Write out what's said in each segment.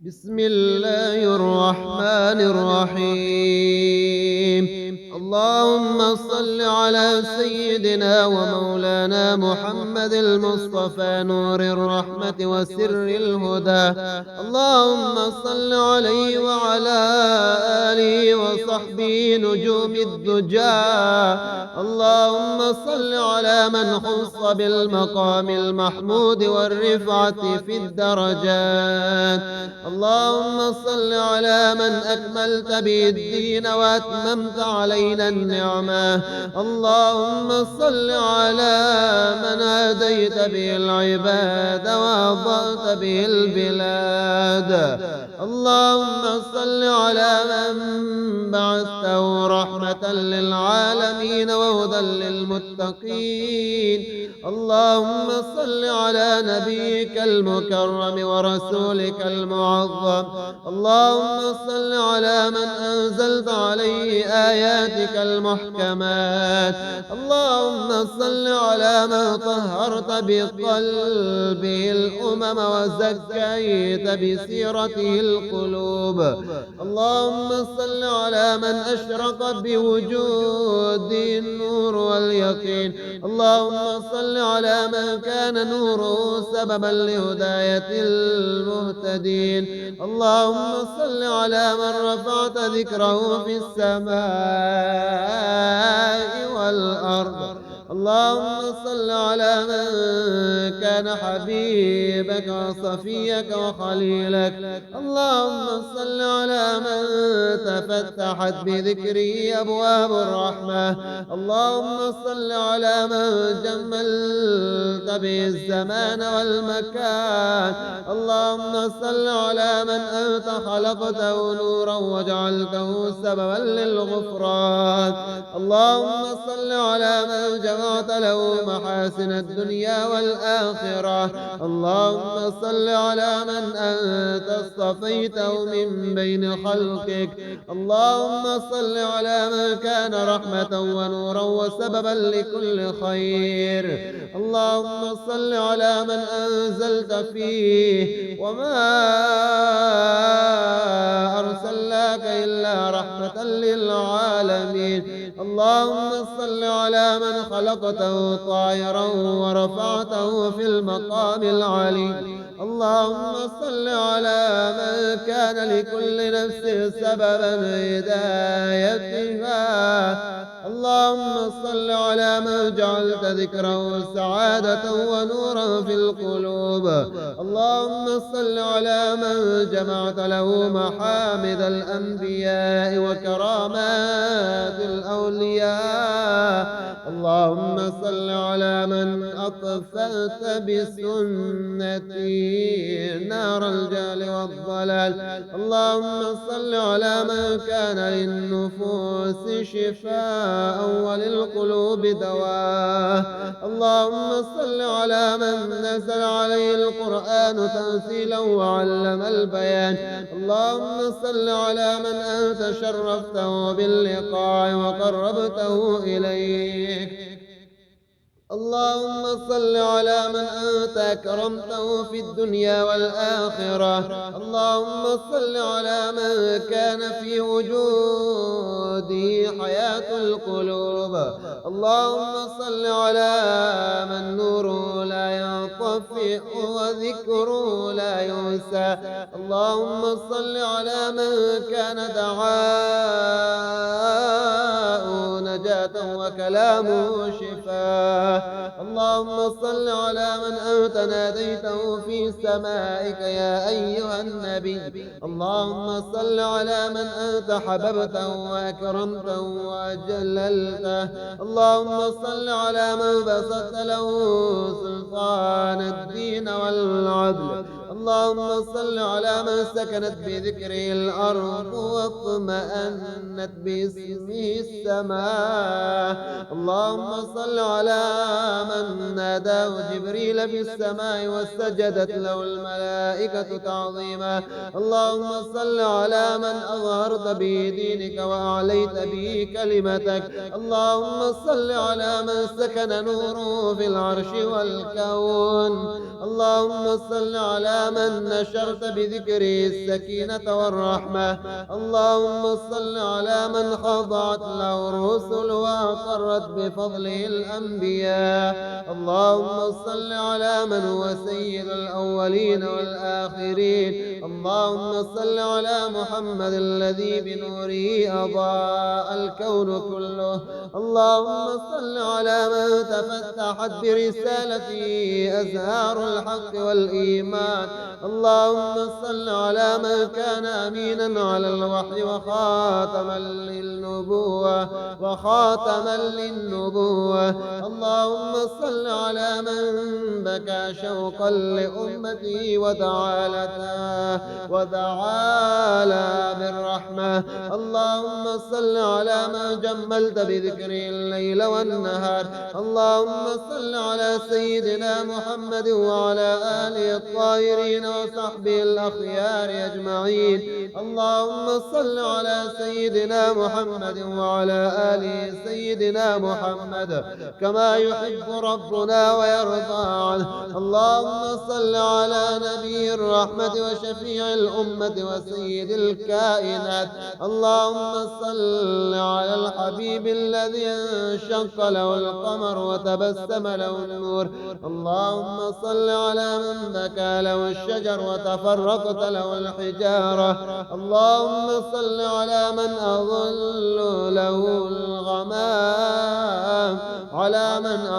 بسم الله الرحمن الرحيم. اللهم صل على سيدنا ومولانا محمد المصطفى نور الرحمة وسر الهدى. اللهم صل عليه وعلى آله وصحبه نجوم الدجى. اللهم صل على من خص بالمقام المحمود والرفعة في الدرجات. اللهم صل على من أكملت به الدين وأتممت علينا النعمة. اللهم صل على من هديت به العباد وأضأت به البلاد. اللهم صل على من بعثته رحمة للعالمين وهدى للمتقين. اللهم صل على نبيك المكرم ورسولك المعظم. اللهم صل على من أنزلت عليه آياتك المحكمات. اللهم صل على من طهرت بقلبه الأمم وزكيت بسيرته القلوب. اللهم صل على من أشرق بوجوده النور واليقين. اللهم صل على من كان نوره سببا لهداية المهتدين. اللهم صل على من رفعت ذكره في السماء والأرض. اللهم صل على من كان حبيبك وصفيك وخليلك. اللهم صل على من تفتحت بذكره أبواب الرحمة. اللهم صل على من جملت به الزمان والمكان. اللهم صل على من أنت خلقته نورا وجعلته سببا للغفران. اللهم صل على من جمعت له محاسن الدنيا والآخرة. اللهم صل على من أنت اصطفيته من بين خلقك. اللهم صل على من كان رحمة ونورا وسببا لكل خير. اللهم صل على من أنزلت فيه وما أرسلناك إلا رحمة للعالمين. اللهم صل على من خلقته طائرا ورفعته في المقام العلي. اللهم صل على من كان لكل نفس سببا هدايتها. اللهم صل على من جعلت ذكره سعادة ونورا في القلوب. اللهم صل على من جمعت له محامد الأنبياء وكرامات الأولياء. اللهم صل على من أطفأت بسنتي نار الجهل والضلال. اللهم صل على من كان للنفوس شفاء وللقلوب دواء. اللهم صل على من نزل عليه القرآن تنزيلا وعلم البيان. اللهم صل على من أنت شرفته باللقاء وقربته إليك. اللهم صل على من أنت أكرمته في الدنيا والآخرة. اللهم صل على من كان في وجوده حياة القلوب. اللهم صل على من نوره لا ينطفئ وذكره لا ينسى. اللهم صل على من كان دعاء نجاة وكلامه شفاء. اللهم صل على من أنت ناديته في سمائك يا أيها النبي. اللهم صل على من أنت حببته وأكرمته وأجللته. اللهم صل على من بسطت له سلطان الدين والعدل. اللهم صل على من سكنت بذكره الأرض واطمأنت باسمه السماء. اللهم صل على من ناداه جبريل في السماء وسجدت له الملائكة تعظيما. اللهم صل على من أظهرت به دينك وأعليت به كلمتك. اللهم صل على من سكن نوره في العرش والكون. اللهم صل على على من نشرت بذكره السكينة والرحمة. اللهم صل على من خضعت له الرسل وأقرت بفضله الأنبياء. اللهم صل على من هو سيد الأولين والآخرين. اللهم صل على محمد الذي بنوره أضاء الكون كله. اللهم صل على من تفتحت برسالته أزهار الحق والإيمان. اللهم صل على من كان أمينا على الوحي وخاتما للنبوة. اللهم صل على من بكى شوقا لأمته ودعا بالرحمة. اللهم صل على من جملت بذكره الليل والنهار. اللهم صل على سيدنا محمد وعلى آله الطاهرين وصحبه الأخيار أجمعين. اللهم صل على سيدنا محمد وعلى آله سيدنا محمد كما يحب ربنا ويرضى عنه. اللهم صل على نبي الرحمة وشفيع الأمة وسيد الكائنات. اللهم صل على الحبيب الذي انشق له القمر وتبسم له النور. اللهم صل على من بكى له الشجر وتفرقت له الحجارة. اللهم صل على من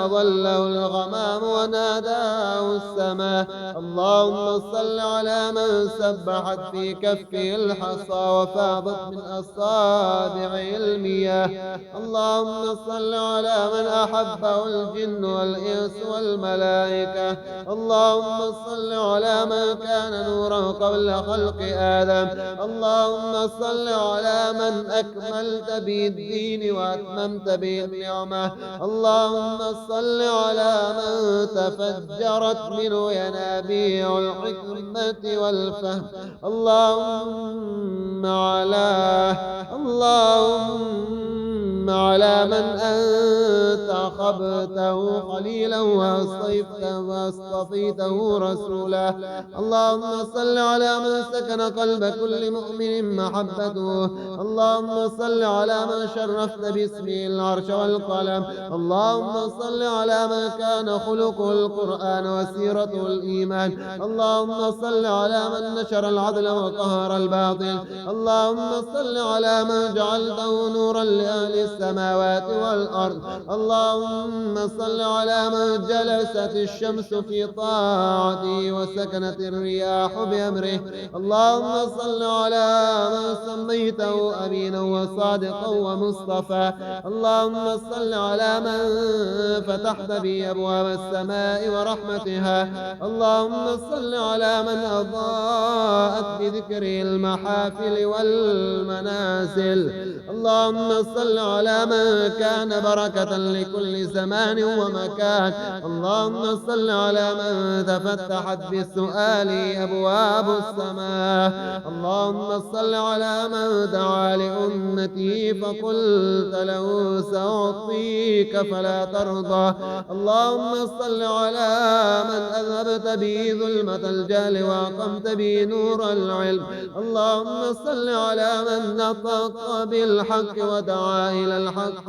أضله الغمام وناداه السماء. اللهم صل على من سبحت في كفه الحصى وفاضت من أصابعه المياه. اللهم صل على من أحبه الجن والإنس والملائكة. اللهم صل على من كان نورا قبل خلق آدم. اللهم صل على من أكملت به الدين وأتممت به النعمة. اللهم صل على من تفجرت منه ينابيع الحكمة والفهم. اللهم على من أنت خبته خليلا واصطفيته رسولا. اللهم صل على من سكن قلب كل مؤمن محبته. اللهم صل على من شرفت باسمه العرش والقلم. اللهم صل على من كان خلقه القرآن وسيرته الإيمان. اللهم صل على من نشر العدل وقهر الباطل. اللهم صل على من جعلته نورا لأهل السماوات والأرض. اللهم صل على من جلست الشمس في طاعته وسكنت الرياح بأمره. اللهم صل على من سميته أمينا وصادقا ومصطفى. اللهم صل على من فتحت به أبواب السماء ورحمتها. اللهم صل على من أضاءت بذكره المحافل والمنازل. اللهم صل على من كان بركة لكل زمان ومكان. اللهم صل على من تفتحت بالسؤال أبواب السماء. اللهم صل على من دعا لأمته فقلت له سأعطيك فلا ترضى. اللهم صل على من أذهبت به ظلمة الجهل وأقمت به نور العلم. اللهم صل على من نطق بالحق ودعا إلى الحق.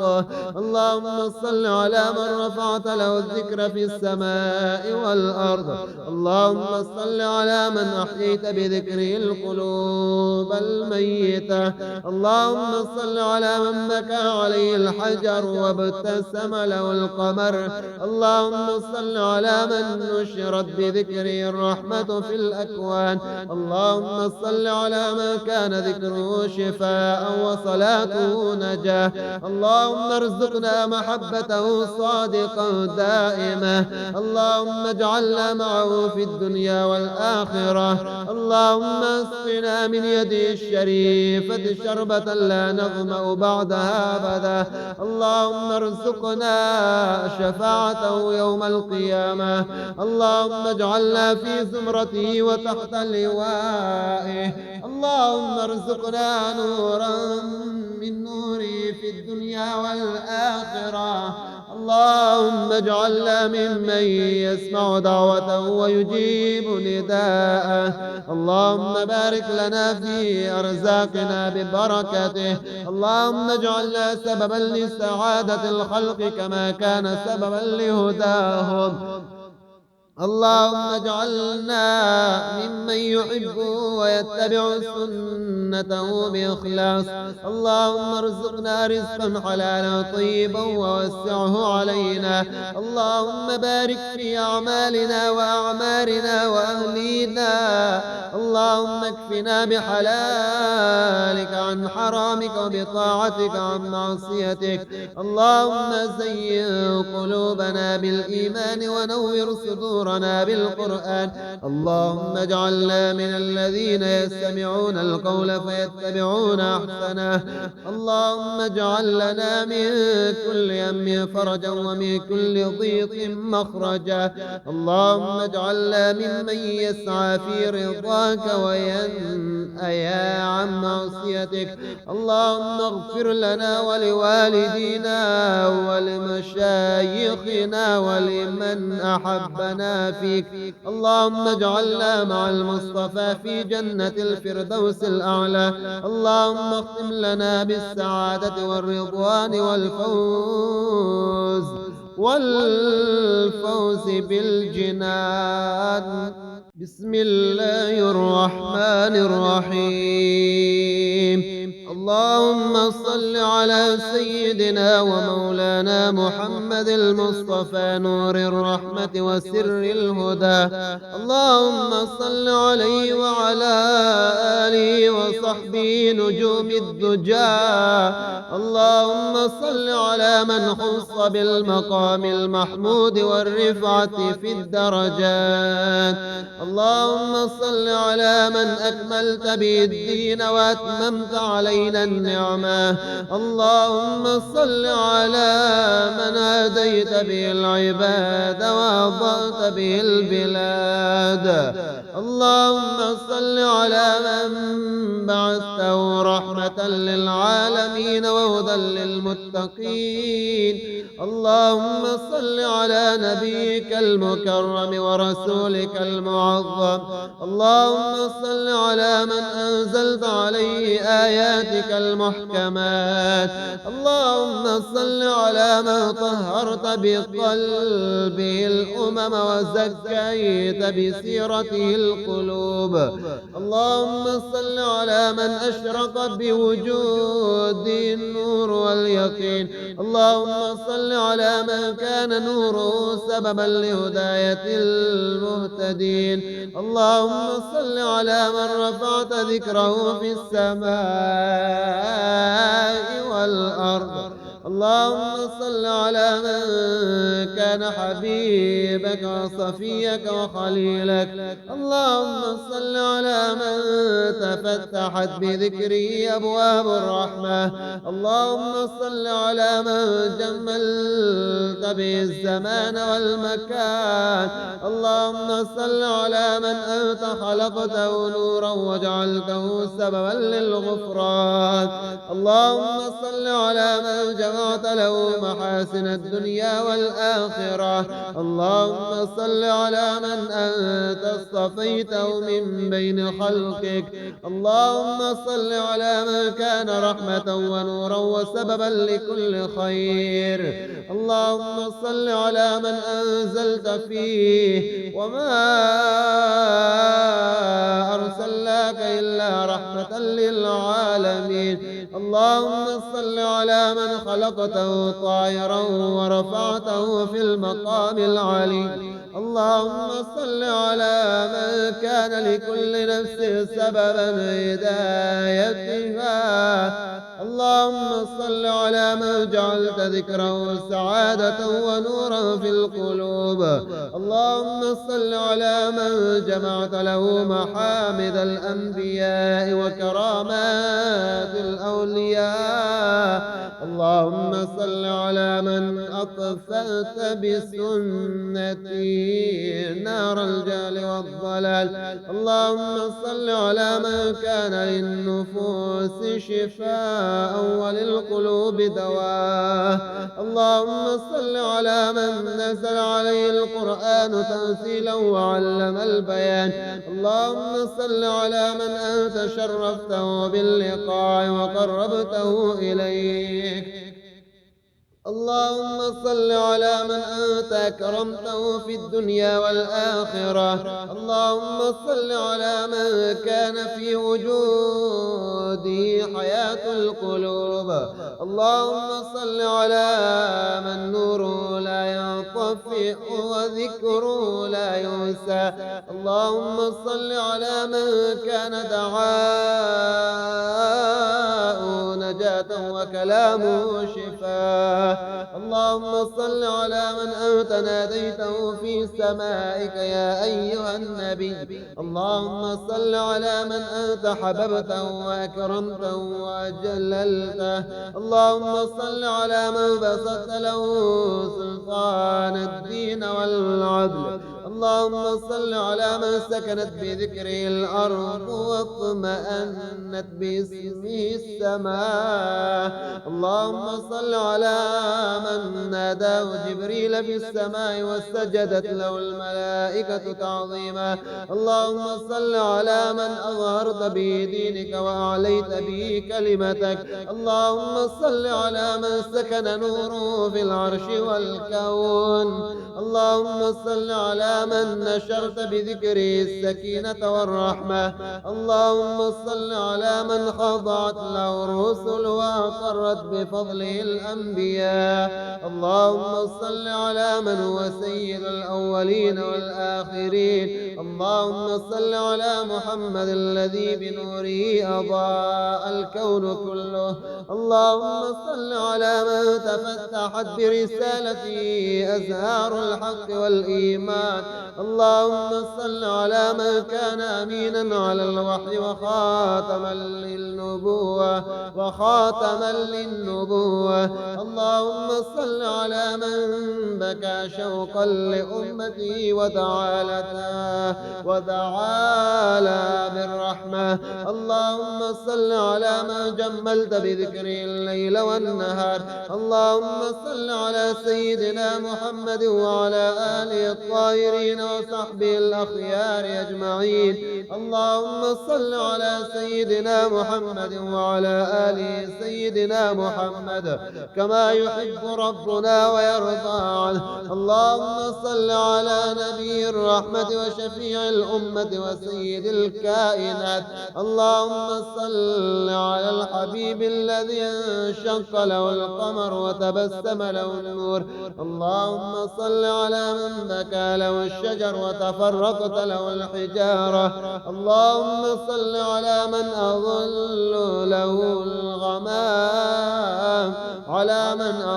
اللهم صل على من رفعت له الذكر في السماء والأرض. اللهم صل على من أحييت بذكره القلوب الميتة. اللهم صل على من بكى عليه الحجر وابتسم له القمر. اللهم صل على من نشرت بذكره الرحمة في الأكوان. اللهم صل على من كان ذكره شفاء وصلاته نجاة. اللهم ارزقنا محبته صادقا دائمة. اللهم اجعلنا معه في الدنيا والآخرة. اللهم اسقنا من يده الشريفة شربة لا نظمأ بعدها أبدا. اللهم ارزقنا شفاعته يوم القيامة. اللهم اجعلنا في زمرته وتحت لوائه. اللهم ارزقنا نورا من نوره في الدنيا والآخرة. اللهم اجعلنا ممن يسمع دعوته ويجيب نداءه. اللهم بارك لنا في أرزاقنا ببركته. اللهم اجعلنا سببا لسعادة الخلق كما كان سببا لهداهم. اللهم اجعلنا ممن يحب ويتبع سنته بإخلاص. اللهم ارزقنا رزقا حلالا طيبا ووسعه علينا. اللهم بارك في أعمالنا وأعمارنا وأهلينا. اللهم اكفنا بحلالك عن حرامك وبطاعتك عن معصيتك. اللهم زين قلوبنا بالإيمان ونور صدورنا بالقرآن. اللهم اجعلنا من الذين يستمعون القول فيتبعون أحسنه. اللهم اجعل لنا من كل هم فرجا ومن كل ضيق مخرجا. اللهم اجعلنا ممن يسعى في رضاك وينأيا عن معصيتك. اللهم اغفر لنا ولوالدينا ولمشايخنا ولمن أحبنا فيك. اللهم اجعلنا مع المصطفى في جنة الفردوس الأعلى. اللهم اختم لنا بالسعادة والرضوان والفوز بالجنان. بسم الله الرحمن الرحيم. اللهم صل على سيدنا ومولانا محمد المصطفى نور الرحمة وسر الهدى. اللهم صل عليه وعلى آله وصحبه نجوم الدجى. اللهم صل على من خص بالمقام المحمود والرفعة في الدرجات. اللهم صل على من أكملت به الدين وأتممت علينا النعمة. اللهم صل على من هديت به العباد وأضأت به البلاد. اللهم صل على من بعثته رحمة للعالمين وهدى للمتقين. اللهم صل على نبيك المكرم ورسولك المعظم. اللهم صل على من أنزلت عليه آياتك المحكمات. اللهم صل على من طهرت بقلبه الأمم وزكيت بسيرته القلوب. اللهم صل على من أشرق بوجوده النور واليقين. اللهم صل على من كان نوره سببا لهداية المهتدين. اللهم صل على من رفعت ذكره في السماء والأرض. اللهم صل على من كان حبيبك وصفيك وخليلك. اللهم صل على من تفتحت بذكره أبواب الرحمة. اللهم صل على من جملت به الزمان والمكان. اللهم صل على من أنت خلقته نورا وجعلته سببا للغفران. اللهم صل على من جمعت له محاسن الدنيا والآخرة. اللهم صل على من أنت اصطفيته من بين خلقك. اللهم صل على من كان رحمة ونورا وسببا لكل خير. اللهم صل على من أنزلت فيه وما أرسلناك إلا رحمة للعالمين. اللهم صل على من خلقته طائرا ورفعته في المقام العلي. اللهم صل على من كان لكل نفس سببا هدايتها. اللهم صل على من جعلت ذكره سعادة ونورا في القلوب. اللهم صل على من جمعت له محامد الأنبياء وكرامات الأولياء. اللهم صل على من أطفأت بسنتي نار الجهل والضلال. اللهم صل على من كان للنفوس شفاء وللقلوب دواء. اللهم صل على من نزل عليه القرآن تنزيلا وعلم البيان. اللهم صل على من أنت شرفته باللقاء وقربته إليك. اللهم صل على من أنت أكرمته في الدنيا والآخرة. اللهم صل على من كان في وجوده حياة القلوب. اللهم صل على من نوره لا ينطفئ وذكره لا ينسى. اللهم صل على من كان دعاء نجاة وكلامه شفاء. اللهم صل على من أنت ناديته في سمائك يا أيها النبي. اللهم صل على من أنت حببته وأكرمته وأجللته. اللهم صل على من بسطت له سلطان الدين والعدل. اللهم صل على من سكنت بذكره الأرض واطمأنت باسمه السماء. اللهم صل على من ناداه جبريل في السماء وسجدت له الملائكة تعظيما. اللهم صل على من أظهرت به دينك وأعليت به كلمتك. اللهم صل على من سكن نوره في العرش والكون. اللهم صل على من نشرت بذكره السكينة والرحمة. اللهم صل على من خضعت له الرسل وأقرت بفضله الأنبياء. اللهم صل على من هو سيد الأولين والآخرين. اللهم صل على محمد الذي بنوره أضاء الكون كله. اللهم صل على من تفتحت برسالته أزهار الحق والإيمان. اللهم صل على من كان أمينا على الوحي وخاتما للنبوة. اللهم صل على من بكى شوقا لأمته وتعالى بالرحمة. اللهم صل على من جملت بذكره الليل والنهار. اللهم صل على سيدنا محمد وعلى آله الطاهرين وصحبه الأخيار أجمعين. اللهم صل على سيدنا محمد وعلى آله سيدنا محمد كما يحب ربنا ويرضى عنه. اللهم صل على نبي الرحمة وشفيع الأمة وسيد الكائنات. اللهم صل على الحبيب الذي انشق له القمر وتبسم له النور. اللهم صل على من بكى له الشجر وتفرقت له الحجارة. اللهم صل على من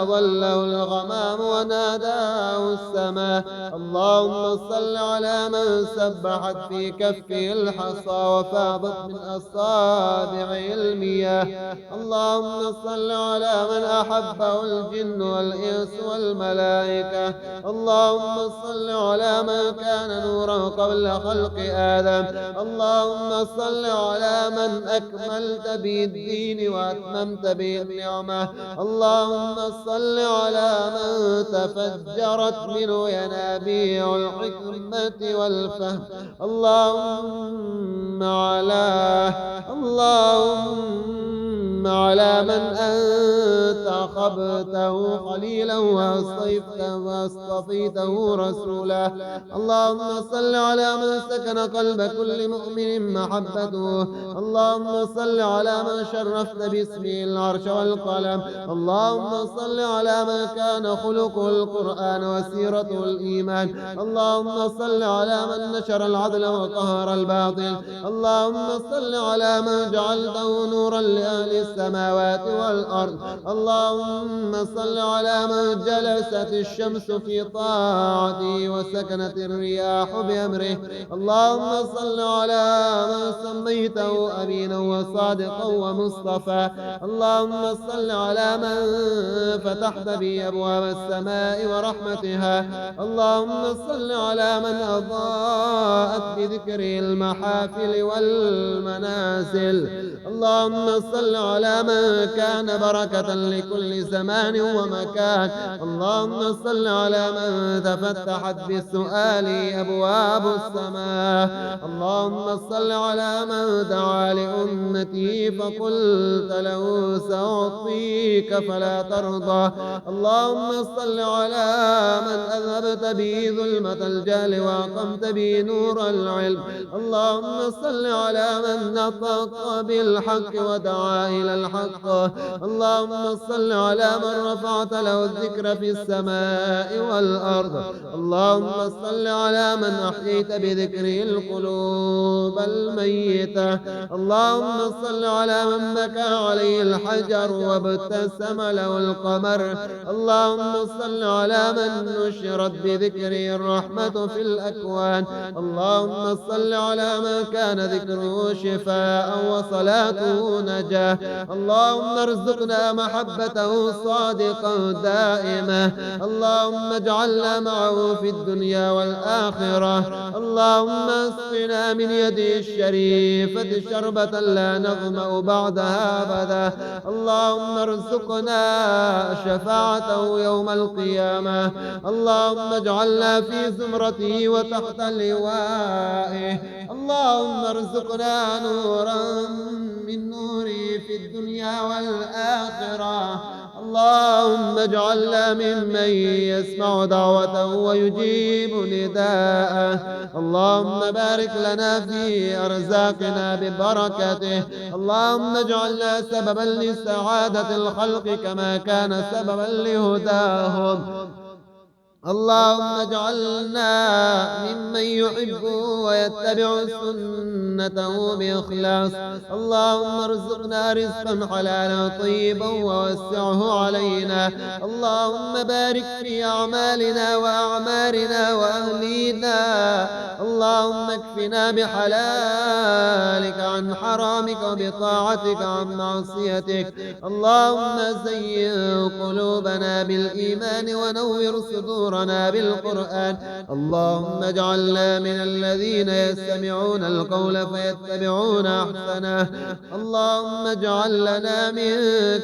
أضله الغمام وناداه السماء. اللهم صل على من سبحت في كفه الحصى وفاضت من أصابعه المياه. اللهم صل على من أحبه الجن والإنس والملائكة. اللهم صل على من كان نورا قبل خلق آدم. اللهم صل على من أكملت به الدين وأتممت به النعمة. اللهم صل على من تفجرت منه ينابيع الحكمة والفهم. اللهم على من أنت أخبته خليلا واصطفيته رسولا. اللهم صل على من سكن قلب كل مؤمن محبته. اللهم صل على من شرفت باسمه العرش والقلم. اللهم صل على من كان خلقه القرآن وسيرته الإيمان. اللهم صل على من نشر العدل وقهر الباطل. اللهم صل على من جعلته نورا لأهل السماوات والأرض. اللهم اللهم صل على من جلست الشمس في طاعته وسكنت الرياح بأمره. اللهم صل على من سميته أمينا وصادقا ومصطفى. اللهم صل على من فتحت به أبواب السماء ورحمتها. اللهم صل على من أضاءت بذكره المحافل والمنازل. اللهم صل على من كان بركة لكل زمان ومكان. اللهم صل على من تفتحت بالسؤال أبواب السماء. اللهم صل على من دعا لأمتي فقلت له سأعطيك فلا ترضى. اللهم صل على من أذهبت به ظلمة الجهل وأقمت به نور العلم. اللهم صل على من نطق بالحق ودعا إلى الحق. اللهم صل على من رفعت له الذكر في السماء والأرض. اللهم صل على من أحييت بذكره القلوب الميتة. اللهم صل على من بكى عليه الحجر وابتسم له القمر. اللهم صل على من نشرت بذكره الرحمة في الأكوان. اللهم صل على من كان ذكره شفاء وصلاته نجاة. اللهم ارزقنا محبته صادقا دائمة. اللهم اجعلنا معه في الدنيا والآخرة. اللهم اسقنا من يده الشريفة شربة لا نظمأ بعدها أبدا. اللهم ارزقنا شفاعته يوم القيامة. اللهم اجعلنا في زمرته وتحت لوائه. اللهم ارزقنا نورا من نوره في الدنيا والآخرة. اللهم اجعلنا ممن يسمع دعوته ويجيب نداءه. اللهم بارك لنا في أرزاقنا ببركته. اللهم اجعلنا سببا لسعادة الخلق كما كان سببا لهداهم. اللهم اجعلنا ممن يحب ويتبع سنته بإخلاص. اللهم ارزقنا رزقا حلالا طيبا ووسعه علينا. اللهم بارك في أعمالنا وأعمارنا وأهلينا. اللهم اكفنا بحلالك عن حرامك وبطاعتك عن معصيتك. اللهم زين قلوبنا بالإيمان ونور صدورنا بالقرآن. اللهم اجعلنا من الذين يستمعون القول فيتبعون أحسنه. اللهم اجعل لنا من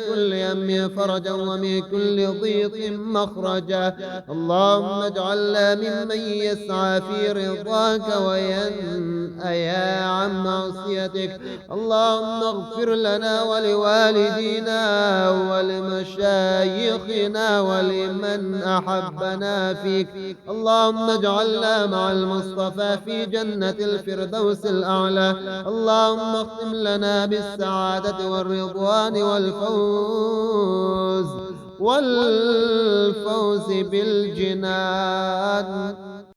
كل هم فرجا ومن كل ضيق مخرجا. اللهم اجعلنا ممن يسعى في رضاك وينأيا عن معصيتك. اللهم اغفر لنا ولوالدينا ولمشايخنا ولمن أحبنا فيك. اللهم اجعلنا مع المصطفى في جنة الفردوس الأعلى. اللهم اختم لنا بالسعادة والرضوان والفوز بالجنان.